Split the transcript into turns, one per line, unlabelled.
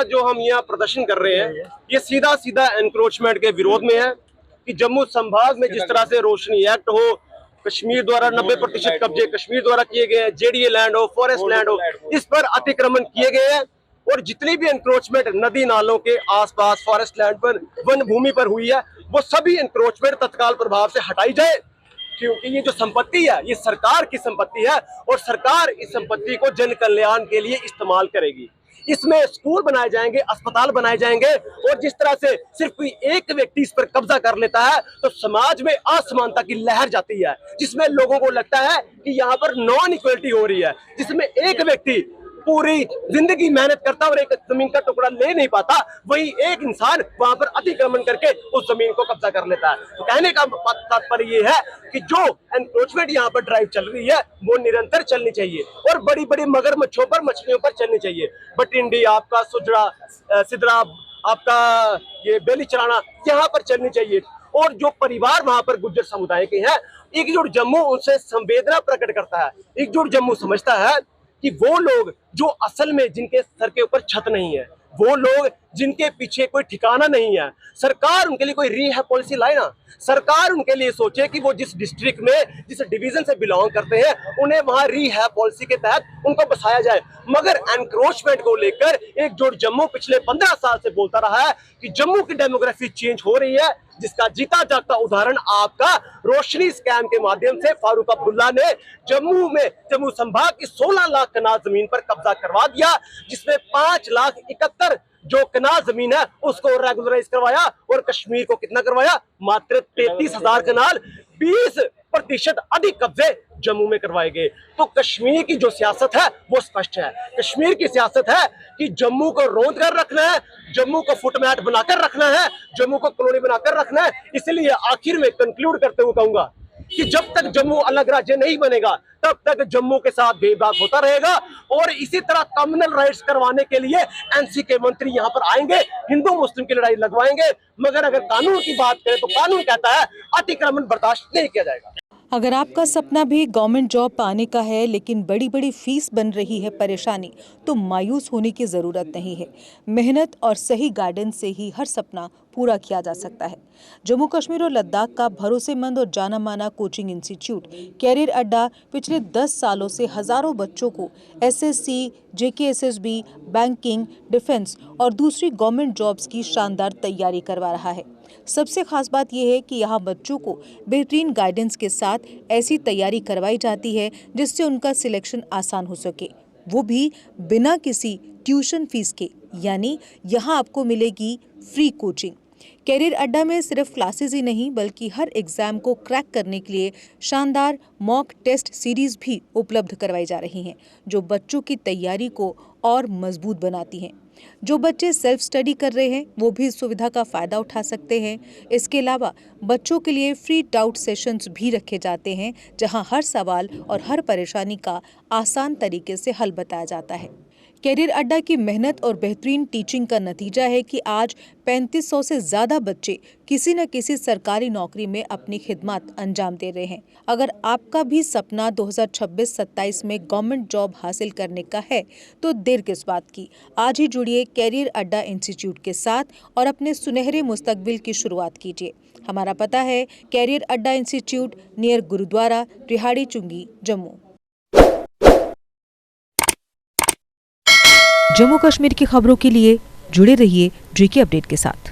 का जो हम यहाँ प्रदर्शन कर रहे हैं ये सीधा सीधा एनक्रोचमेंट के विरोध में है कि जम्मू संभाग में जिस तरह से रोशनी एक्ट हो, कश्मीर द्वारा 90% कब्जे कश्मीर द्वारा किए गए हैं, जेडीए लैंड हो, फॉरेस्ट लैंड हो, इस पर अतिक्रमण किए गए हैं और जितनी भी एनक्रोचमेंट नदी नालों के आसपास फॉरेस्ट लैंड पर, वन भूमि पर हुई है, वो सभी एनक्रोचमेंट तत्काल प्रभाव से हटाई जाए, क्योंकि ये जो संपत्ति है ये सरकार की संपत्ति है और सरकार इस संपत्ति को जन कल्याण के लिए इस्तेमाल करेगी। इसमें स्कूल बनाए जाएंगे, अस्पताल बनाए जाएंगे और जिस तरह से सिर्फ कोई एक व्यक्ति इस पर कब्जा कर लेता है तो समाज में असमानता की लहर जाती है, जिसमें लोगों को लगता है कि यहाँ पर नॉन इक्वलिटी हो रही है, जिसमें एक व्यक्ति पूरी जिंदगी मेहनत करता और एक जमीन का टुकड़ा ले नहीं पाता, वही एक इंसान वहां पर अतिक्रमण करके उस जमीन को कब्जा कर लेता है। तो कहने का तात्पर्य ये है कि जो एनक्रोचमेंट यहाँ पर ड्राइव चल रही है वो निरंतर चलनी चाहिए और बड़ी बड़ी मगरमच्छों पर, मछलियों पर चलनी चाहिए। बटिंडी, आपका सुजड़ा, सिदरा, आपका ये बेली चराना, यहाँ पर चलनी चाहिए। और जो परिवार वहां पर गुज्जर समुदाय के हैं, एकजुट जम्मू उनसे संवेदना प्रकट करता है। एकजुट जम्मू समझता है कि वो लोग जो असल में जिनके सर के ऊपर छत नहीं है, वो लोग जिनके पीछे कोई ठिकाना नहीं है, सरकार उनके लिए कोई रिहैब पॉलिसी लाए ना। सरकार उनके लिए सोचे कि वो जिस डिस्ट्रिक्ट में, जिस डिवीजन से बिलोंग करते हैं, उन्हें वहां रिहैब पॉलिसी के तहत उनको बसाया जाए। मगर एनक्रोचमेंट को लेकर एकजुट जम्मू पिछले 15 साल से बोलता रहा है कि जम्मू की डेमोग्राफी चेंज हो रही है, जिसका जीता जागता उदाहरण आपका रोशनी स्कैम के माध्यम से फारूक अब्दुल्ला ने जम्मू संभाग की 16 लाख कनाल जमीन पर कब्जा करवा दिया, जिसमें 5,71,000 जो कनाल जमीन है उसको रेगुलराइज करवाया और कश्मीर को कितना करवाया? मात्र 33,000 कनाल, 20% अधिक कब्जे जम्मू में करवाए गए। तो कश्मीर की जो सियासत है वो स्पष्ट है। कश्मीर की सियासत है कि जम्मू को रोंद कर रखना है, जम्मू को फुटमैट बनाकर रखना है, जम्मू को कॉलोनी बनाकर रखना है। इसलिए आखिर में कंक्लूड करते हुए कहूंगा कि जब तक जम्मू अलग राज्य नहीं बनेगा तब तक जम्मू के साथ भेदभाव होता रहेगा और इसी तरह कम्युनल राइट्स करवाने के लिए एनसी के मंत्री यहाँ पर आएंगे, हिंदू मुस्लिम की लड़ाई लगवाएंगे। मगर अगर कानून की बात करें तो कानून कहता है अतिक्रमण बर्दाश्त नहीं किया जाएगा।
अगर आपका सपना भी गवर्नमेंट जॉब पाने का है लेकिन बड़ी बड़ी फीस बन रही है परेशानी, तो मायूस होने की ज़रूरत नहीं है। मेहनत और सही गाइडेंस से ही हर सपना पूरा किया जा सकता है। जम्मू कश्मीर और लद्दाख का भरोसेमंद और जाना माना कोचिंग इंस्टीट्यूट कैरियर अड्डा पिछले 10 सालों से हजारों बच्चों को एसएससी, जेकेएसएसबी, बैंकिंग, डिफेंस और दूसरी गवर्नमेंट जॉब्स की शानदार तैयारी करवा रहा है। सबसे खास बात यह है कि यहाँ बच्चों को बेहतरीन गाइडेंस के साथ ऐसी तैयारी करवाई जाती है जिससे उनका सिलेक्शन आसान हो सके, वो भी बिना किसी ट्यूशन फीस के। यानी यहाँ आपको मिलेगी फ्री कोचिंग। कैरियर अड्डा में सिर्फ क्लासेस ही नहीं बल्कि हर एग्जाम को क्रैक करने के लिए शानदार मॉक टेस्ट सीरीज भी उपलब्ध करवाई जा रही हैं, जो बच्चों की तैयारी को और मजबूत बनाती हैं। जो बच्चे सेल्फ स्टडी कर रहे हैं वो भी इस सुविधा का फ़ायदा उठा सकते हैं। इसके अलावा बच्चों के लिए फ्री डाउट सेशंस भी रखे जाते हैं, जहां हर सवाल और हर परेशानी का आसान तरीके से हल बताया जाता है। कैरियर अड्डा की मेहनत और बेहतरीन टीचिंग का नतीजा है कि आज 3500 से ज़्यादा बच्चे किसी न किसी सरकारी नौकरी में अपनी खिदमत अंजाम दे रहे हैं। अगर आपका भी सपना 2026-27 में गवर्नमेंट जॉब हासिल करने का है तो देर किस बात की। आज ही जुड़िए कैरियर अड्डा इंस्टीट्यूट के साथ और अपने सुनहरे मुस्तकबिल की शुरुआत कीजिए। हमारा पता है कैरियर अड्डा इंस्टीट्यूट, नियर गुरुद्वारा, रिहाड़ी चुंगी, जम्मू। जम्मू कश्मीर की खबरों के लिए जुड़े रहिए जेके अपडेट के साथ।